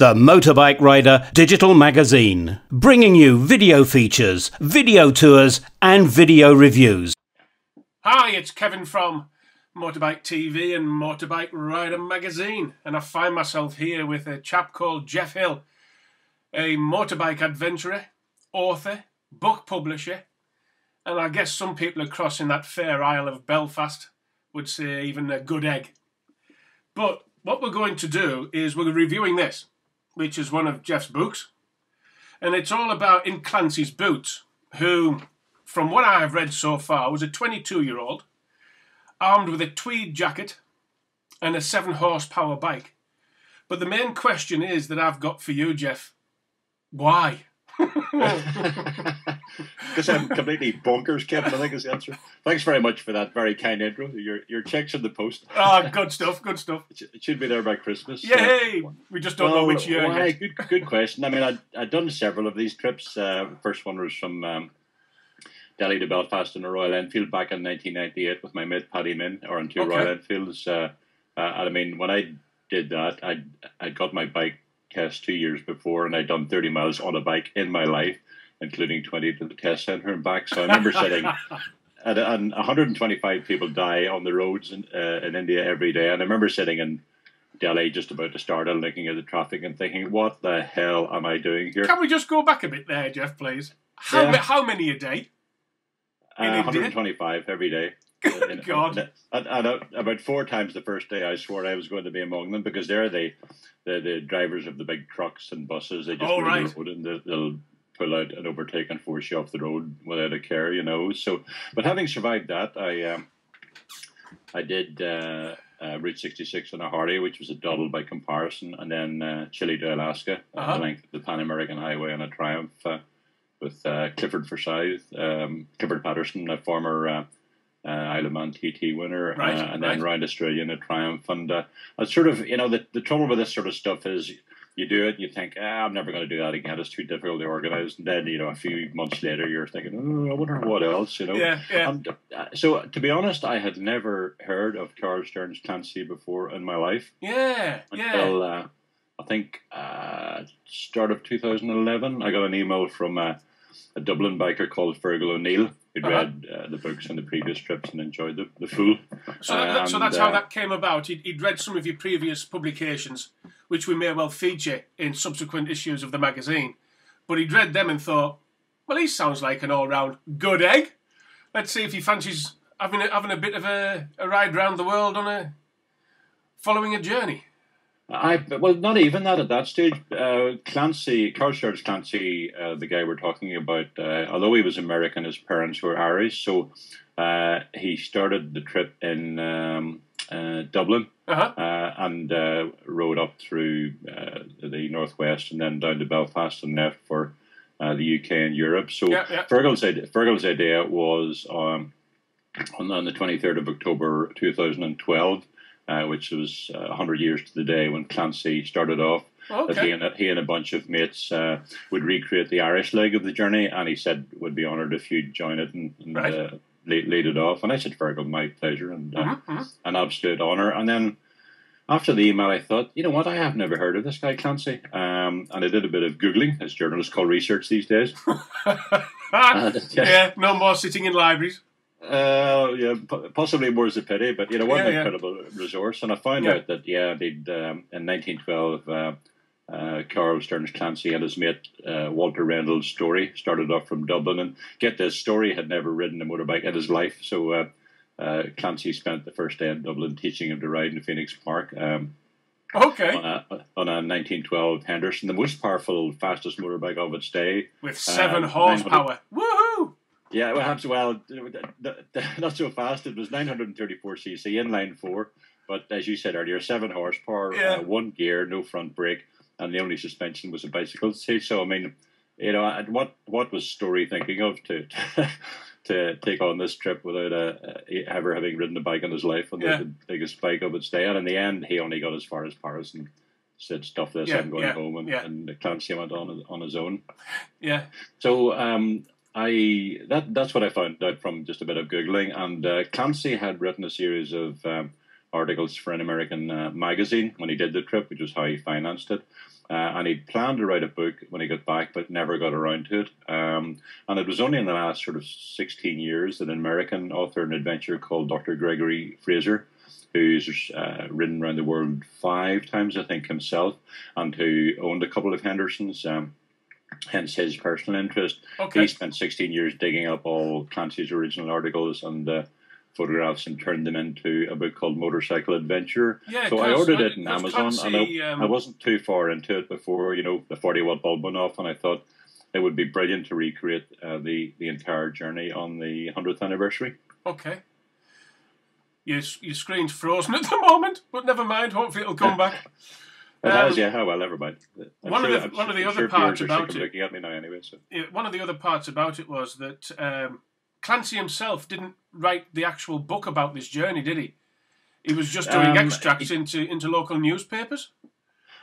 the Motorbike Rider digital magazine, bringing you video features, video tours and video reviews. Hi, it's Kevin from Motorbike TV and Motorbike Rider magazine, and I find myself here with a chap called Geoff Hill, a motorbike adventurer, author, book publisher, and I guess some people across in that fair isle of Belfast would say even a good egg. But what we're going to do is we're reviewing this, which is one of Geoff's books, and it's all about in Clancys boots, who, from what I have read so far, was a 22-year-old armed with a tweed jacket and a 7-horsepower bike. But the main question is that I've got for you, Geoff, why? Because I'm completely bonkers, Kevin, I think is the answer. Thanks very much for that very kind intro. Your check's in the post. Oh, good stuff, good stuff. It should be there by Christmas. Yay! We just don't know which year. Why? Good question. I mean, I'd done several of these trips. First one was from Delhi to Belfast in a Royal Enfield back in 1998 with my mate Paddy Min, or on two Royal Enfields. And I mean, when I did that, I got my bike test 2 years before, and I'd done 30 miles on a bike in my life, including 20 to the test centre and back. So I remember sitting, and 125 people die on the roads in India every day. And I remember sitting in Delhi just about to start and looking at the traffic and thinking, what the hell am I doing here? Can we just go back a bit there, Geoff, please? How many a day? 125 every day. Good God. And about 4 times the first day I swore I was going to be among them, because they're the drivers of the big trucks and buses. They just go to the road and they'll pull out and overtake and force you off the road without a care, you know. So, but having survived that, I did Route 66 on a Harley, which was a doddle by comparison, and then Chile to Alaska, the length of the Pan American Highway on a Triumph with Clifford Forsyth, Clifford Patterson, a former Isle of Man TT winner, and then round Australia in a Triumph. And it's sort of, you know, the trouble with this sort of stuff is you do it and you think, I'm never going to do that again. It's too difficult to organise. And then, you know, a few months later, you're thinking, I wonder what else, you know. Yeah. And, so, to be honest, I had never heard of Carl Stearns Clancy before in my life. Until, I think, start of 2011, I got an email from a Dublin biker called Fergal O'Neill, who'd read the books on the previous trips and enjoyed the fool. So that's how that came about. He'd read some of your previous publications, which we may well feature in subsequent issues of the magazine. But he'd read them and thought, well, he sounds like an all-round good egg. Let's see if he fancies having a bit of a ride around the world following a journey. Well, not even that at that stage. Clancy, Carl Stearns Clancy, the guy we're talking about, although he was American, his parents were Irish, so he started the trip in Dublin and rode up through the northwest and then down to Belfast and left for the UK and Europe. So Fergal's idea was on the 23rd of October 2012. Which was 100 years to the day when Clancy started off. That he and a bunch of mates would recreate the Irish leg of the journey, and he said would be honoured if you'd join it and lead it off. And I said, Fergal, my pleasure, and an absolute honour. And then after the email, I thought, you know what, I have never heard of this guy Clancy. And I did a bit of Googling, as journalists call research these days. No more sitting in libraries. Possibly more is a pity, but you know, what an incredible resource. And I found out that they'd in 1912, Carl Stearns Clancy and his mate Walter Rendell's Story started off from Dublin, and get this, Story had never ridden a motorbike in his life, so Clancy spent the first day in Dublin teaching him to ride in Phoenix Park. On a 1912 Henderson, the most powerful, fastest motorbike of its day, with 7 horsepower. Woohoo! Yeah, well, not so fast. It was 934cc, inline 4, but as you said earlier, 7 horsepower, 1 gear, no front brake, and the only suspension was a bicycle seat. So, I mean, you know, what was Story thinking of to take on this trip without ever having ridden a bike in his life on the biggest bike of its day? And in the end, he only got as far as Paris and said, stuff this, I'm going home, and Clancy went on his own. Yeah. So, that's what I found out from just a bit of Googling. And Clancy had written a series of articles for an American magazine when he did the trip, which was how he financed it. And he planned to write a book when he got back, but never got around to it. And it was only in the last sort of 16 years that an American author and adventurer called Dr. Gregory Fraser, who's ridden around the world 5 times, I think, himself, and who owned a couple of Hendersons, hence his personal interest. Okay. He spent 16 years digging up all Clancy's original articles and photographs and turned them into a book called Motorcycle Adventure. Yeah, so I ordered it on Amazon, Clancy, and I wasn't too far into it before, the 40-watt bulb went off, and I thought it would be brilliant to recreate the entire journey on the 100th anniversary. Okay. Your screen's frozen at the moment, but never mind. Hopefully it'll come back. It has, yeah. Oh well, never mind. One of the other parts about it. Looking at me now, anyway. So. Yeah, one of the other parts about it was that Clancy himself didn't write the actual book about this journey, did he? He was just doing extracts into local newspapers.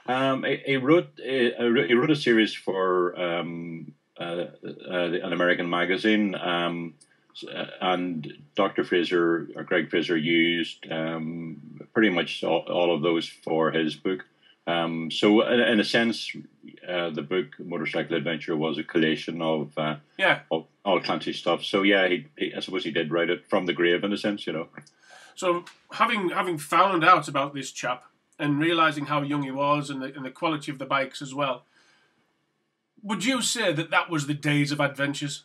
He wrote a series for an American magazine. And Dr. Fraser, or Greg Fraser, used pretty much all of those for his book. So, in a sense, the book Motorcycle Adventure was a collation of all Clancy stuff. So, yeah, I suppose he did write it from the grave, in a sense, So, having found out about this chap and realising how young he was and the quality of the bikes as well, would you say that was the days of adventures?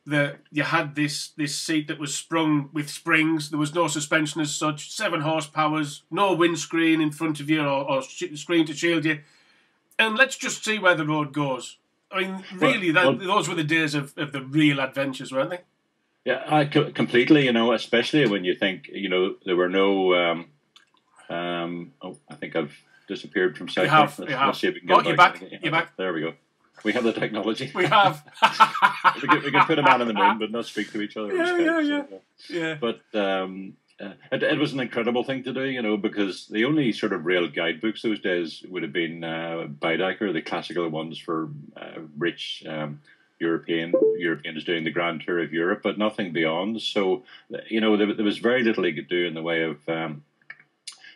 That you had this seat that was sprung with springs. There was no suspension as such. 7 horsepowers, no windscreen in front of you or screen to shield you. And let's just see where the road goes. I mean, really, those were the days of the real adventures, weren't they? Yeah, completely. Especially when you think, there were no. I think I've disappeared from sight. You have. Let's see if we can get you're back. You're back. There we go. We have the technology. We have. we can put a man on the moon, but not speak to each other. Yeah. But it was an incredible thing to do, because the only sort of real guidebooks those days would have been Baedeker, the classical ones for rich Europeans doing the Grand Tour of Europe, but nothing beyond. So, there was very little he could do in the way of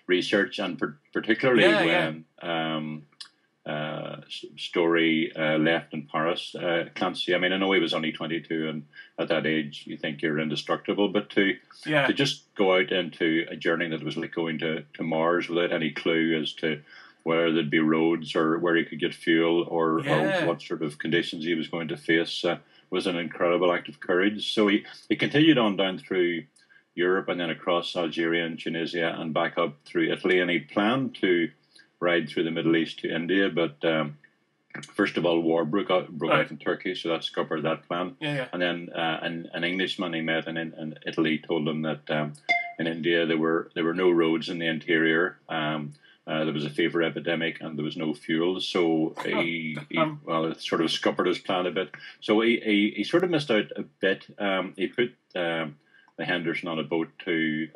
research, and particularly when. Story left in Paris. Clancy, I know he was only 22, and at that age you think you're indestructible, but to just go out into a journey that was like going to Mars without any clue as to where there'd be roads or where he could get fuel or what sort of conditions he was going to face was an incredible act of courage. So he continued on down through Europe and then across Algeria and Tunisia and back up through Italy, and he planned to ride through the Middle East to India, but first of all, war broke out in Turkey, so that scuppered that plan. And then an Englishman he met in Italy told him that in India there were no roads in the interior. There was a fever epidemic and there was no fuel, so it sort of scuppered his plan a bit. So he sort of missed out a bit. He put the Henderson on a boat to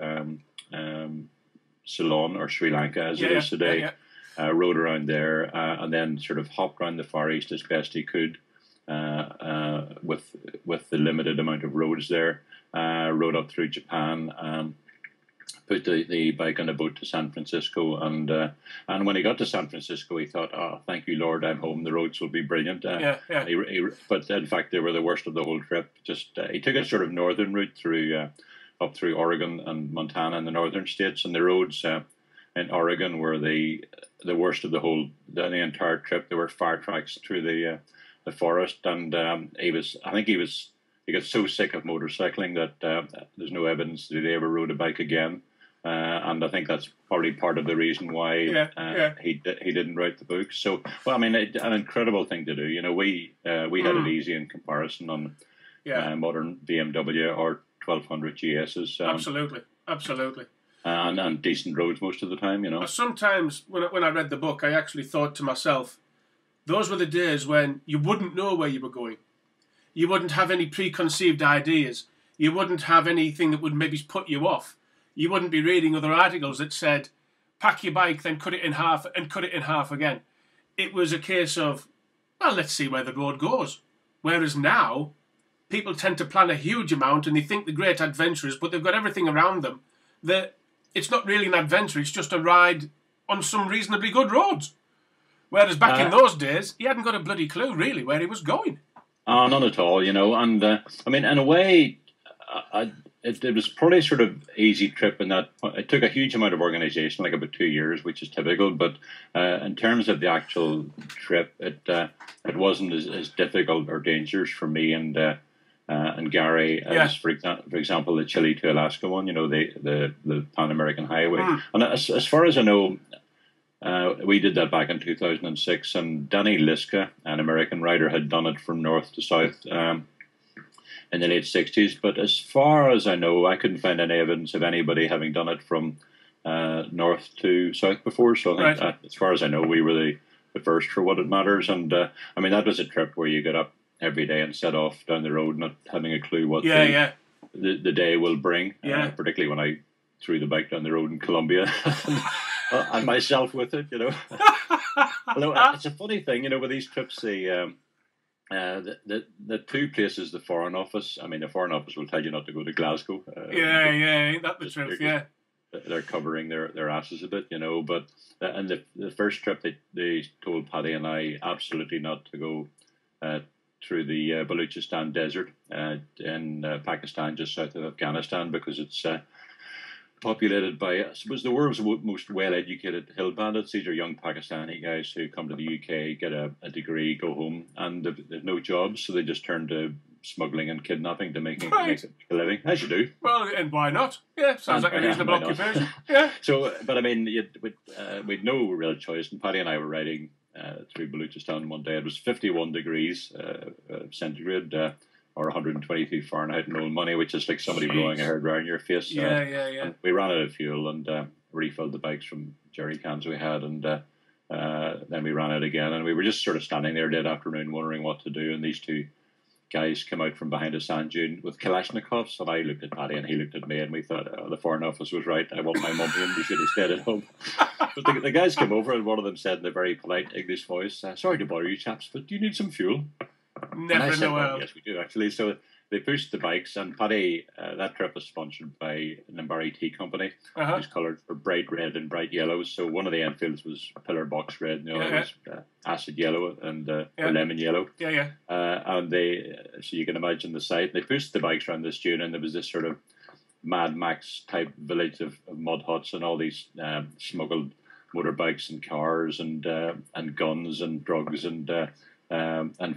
Ceylon or Sri Lanka as it is today. Rode around there and then sort of hopped around the Far East as best he could with the limited amount of roads there. Rode up through Japan, put the bike on a boat to San Francisco, and when he got to San Francisco, he thought, "Oh, thank you, Lord, I'm home. The roads will be brilliant." But in fact, they were the worst of the whole trip. Just he took a sort of northern route through up through Oregon and Montana and the northern states, and the roads in Oregon were the worst of the entire trip. There were fire tracks through the forest, and he got so sick of motorcycling that there's no evidence that he ever rode a bike again. And I think that's probably part of the reason why he didn't write the book. So, an incredible thing to do. We had it easy in comparison on modern BMW or 1200 GSs. Absolutely. And decent roads most of the time, Sometimes when I read the book, I actually thought to myself, those were the days when you wouldn't know where you were going. You wouldn't have any preconceived ideas. You wouldn't have anything that would maybe put you off. You wouldn't be reading other articles that said, pack your bike, then cut it in half and cut it in half again. It was a case of, well, let's see where the road goes. Whereas now, people tend to plan a huge amount and they think they're great adventurers, but they've got everything around them that it's not really an adventure. It's just a ride on some reasonably good roads. Whereas back in those days, he hadn't got a bloody clue really where he was going. None at all, you know. And I mean, in a way, it was probably sort of easy trip in that it took a huge amount of organisation, like about 2 years, which is typical. But in terms of the actual trip, it wasn't as difficult or dangerous for me and Gary as, for example, the Chile to Alaska one. You know, the Pan American Highway. And as far as I know, we did that back in 2006, and Danny Liska, an American rider, had done it from north to south in the late 60s. But as far as I know, I couldn't find any evidence of anybody having done it from north to south before. So I think, as far as I know, we were the first for what it matters. And I mean, that was a trip where you get up every day and set off down the road, not having a clue what the day will bring. Particularly when I threw the bike down the road in Colombia. And myself with it, you know. Although it's a funny thing, you know, with these trips, the two places, the Foreign Office. I mean, the Foreign Office will tell you not to go to Glasgow. Ain't that the truth? They're covering their asses a bit, you know. But and the first trip, they told Paddy and I absolutely not to go through the Baluchistan desert in Pakistan, just south of Afghanistan, because it's populated by, I suppose, the world's most well-educated hill bandits. These are young Pakistani guys who come to the UK, get a degree, go home, and they've no jobs, so they just turn to smuggling and kidnapping to make a living, as you do. Well, and why not? Yeah, sounds like a reasonable occupation. Yeah. So, but I mean, we'd no real choice, and Paddy and I were riding through Baluchistan one day. It was 51 degrees centigrade, or 122 Fahrenheit in old money, which is like somebody blowing a hairdryer in your face. And we ran out of fuel and refilled the bikes from jerry cans we had, and then we ran out again. And we were just sort of standing there dead afternoon wondering what to do. And these two guys came out from behind a sand dune with Kalashnikovs, and I looked at Paddy and he looked at me, and we thought, the Foreign Office was right. I want my mummy and we should have stayed at home. But the guys came over, and one of them said in a very polite English voice, sorry to bother you chaps, but do you need some fuel? Never know. Well, yes, we do actually. So they pushed the bikes, and Paddy, that trip was sponsored by an Mbari tea company, whose colours were bright red and bright yellow. So one of the Enfields was pillar box red, and the other was acid yellow and or lemon yellow. And so you can imagine the sight. They pushed the bikes around this dune, and there was this sort of Mad Max type village of mud huts and all these smuggled motorbikes and cars and guns and drugs and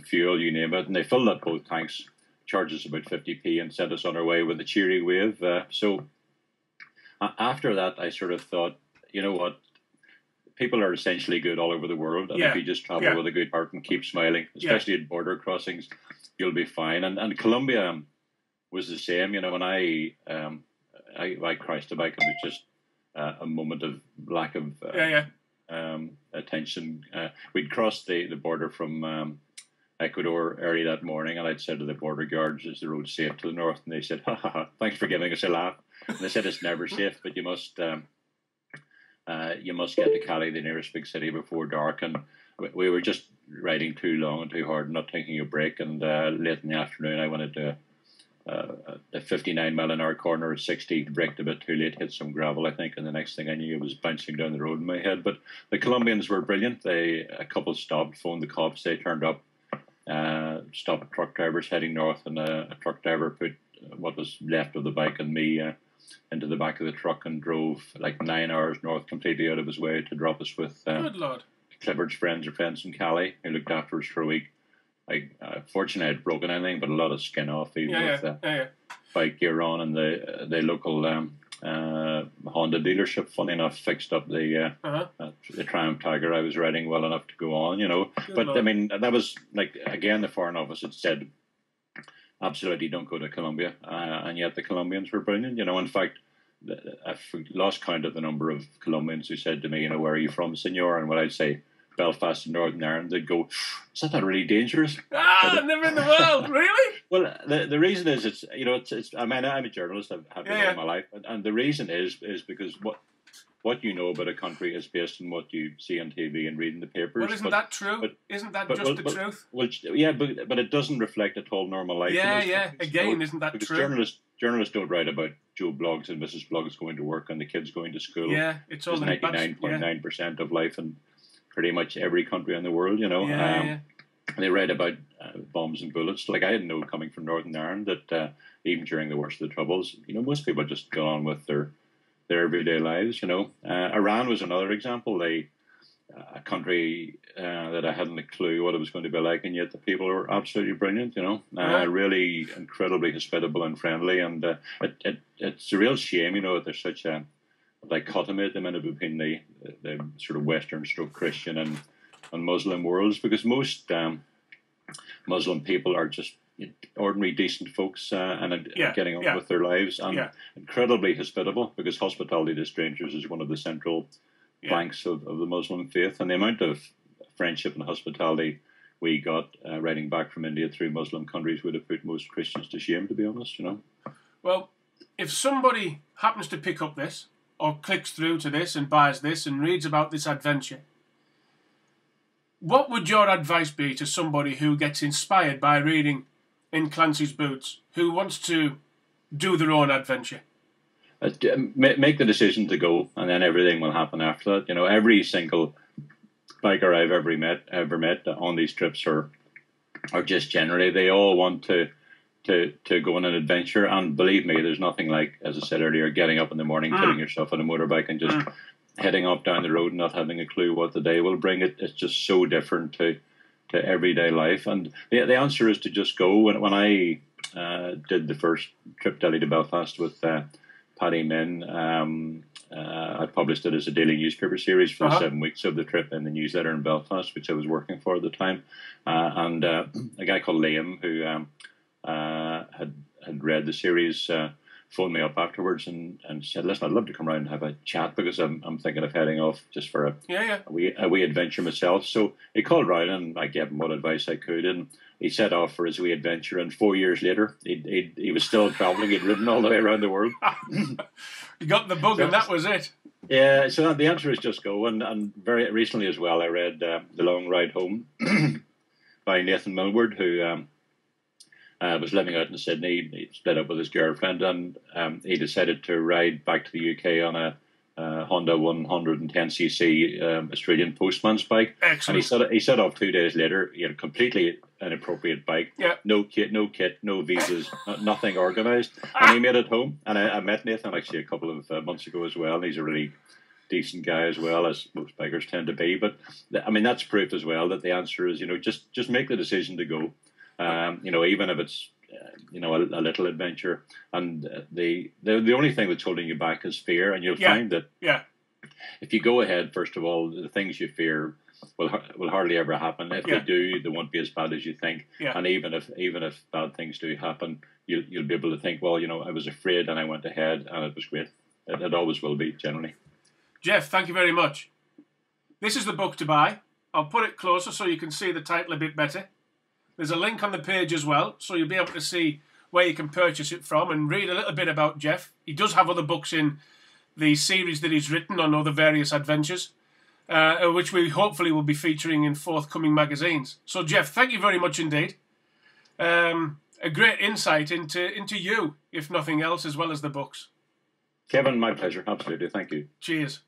fuel, you name it. And they filled up both tanks, charged us about 50p, and sent us on our way with a cheery wave. So after that, I sort of thought, you know what, people are essentially good all over the world, and if you just travel with a good heart and keep smiling, especially at border crossings, you'll be fine. And Colombia was the same. You know, when I crashed the bike, it was just a moment of lack of attention. We'd crossed the border from Ecuador early that morning, and I'd said to the border guards, is the road safe to the north? And they said, ha ha ha, thanks for giving us a laugh. And they said, it's never safe, but you must get to Cali, the nearest big city, before dark. And we were just riding too long and too hard, not taking a break. And late in the afternoon, I went into a 59-mile-an-hour corner at 60, braked a bit too late, hit some gravel, I think, and the next thing I knew, it was bouncing down the road in my head. But the Colombians were brilliant. A couple stopped, phoned the cops, they turned up, stopped truck drivers heading north, and a truck driver put what was left of the bike and me into the back of the truck and drove like 9 hours north, completely out of his way to drop us with Good Lord. Clifford's friends in Cali, who looked after us for a week. Fortunately, I had broken anything, but a lot of skin off, even with bike gear on, and the local Honda dealership, funny enough, fixed up the Triumph Tiger I was riding well enough to go on, you know. But I mean, that was like, again, the Foreign Office had said, absolutely don't go to Colombia, and yet the Colombians were brilliant, you know. In fact, I've lost count of the number of Colombians who said to me, you know, where are you from, senor? And when I'd say Belfast in Northern Ireland, they'd go, is that not really dangerous? Never in the world, really? Well, the reason is, it's I mean, I'm a journalist, I've been all my life, and the reason is because what you know about a country is based on what you see on TV and read in the papers. Well, isn't that true? Isn't that just the truth? Well, yeah, but it doesn't reflect at all normal life. Yeah. Again, isn't that because true? Journalists don't write about Joe Bloggs and Mrs. Bloggs going to work and the kids going to school. Yeah, it's all 99.9% of life in pretty much every country in the world. They write about bombs and bullets. Like, I didn't know, coming from Northern Ireland, that even during the worst of the Troubles, most people just go on with their everyday lives. Iran was another example. A country that I hadn't a clue what it was going to be like, and yet the people were absolutely brilliant. Really incredibly hospitable and friendly, and it's a real shame, that there's such a dichotomy at the minute between the sort of Western stroke Christian and Muslim worlds, because most Muslim people are just ordinary decent folks and getting on with their lives, and incredibly hospitable, because hospitality to strangers is one of the central planks of the Muslim faith, and the amount of friendship and hospitality we got riding back from India through Muslim countries would have put most Christians to shame, to be honest. Well, if somebody happens to pick up this or clicks through to this and buys this and reads about this adventure, what would your advice be to somebody who gets inspired by reading In Clancy's Boots, who wants to do their own adventure? Make the decision to go, and then everything will happen after that. Every single biker I've ever met on these trips, or just generally, they all want to go on an adventure. And believe me, there's nothing like, as I said earlier, getting up in the morning, putting yourself on a motorbike and just heading up down the road and not having a clue what the day will bring. It's just so different to everyday life. And the answer is to just go. When I did the first trip Delhi to Belfast with Paddy Min, I published it as a daily newspaper series for the 7 weeks of the trip in the newsletter in Belfast, which I was working for at the time. And a guy called Liam, who had read the series, phoned me up afterwards and said, "Listen, I'd love to come around and have a chat, because I'm thinking of heading off just for a wee adventure myself." So he called round, and I gave him what advice I could, and he set off for his wee adventure. And 4 years later, he was still travelling. He'd ridden all the way around the world. You got the bug, and that was it. Yeah, so the answer is just go. And very recently as well, I read The Long Ride Home by Nathan Millward, who was living out in Sydney. He split up with his girlfriend, and he decided to ride back to the UK on a Honda 110cc Australian postman's bike. Excellent. And he set off 2 days later. He had a completely inappropriate bike. Yeah. No kit, no visas, nothing organised. And he made it home. And I met Nathan actually a couple of months ago as well. And he's a really decent guy as well, as most bikers tend to be. But I mean, that's proof as well that the answer is, just make the decision to go. Even if it's a little adventure, and the only thing that's holding you back is fear, and you'll find that if you go ahead, first of all, the things you fear will hardly ever happen. If they do, they won't be as bad as you think. And even if bad things do happen, you'll be able to think, well, I was afraid and I went ahead and it was great. It always will be, generally. Geoff, thank you very much. This is the book to buy. I'll put it closer so you can see the title a bit better. There's a link on the page as well, so you'll be able to see where you can purchase it from and read a little bit about Geoff. He does have other books in the series that he's written on other various adventures, which we hopefully will be featuring in forthcoming magazines. So, Geoff, thank you very much indeed. A great insight into you, if nothing else, as well as the books. Kevin, my pleasure. Absolutely. Thank you. Cheers.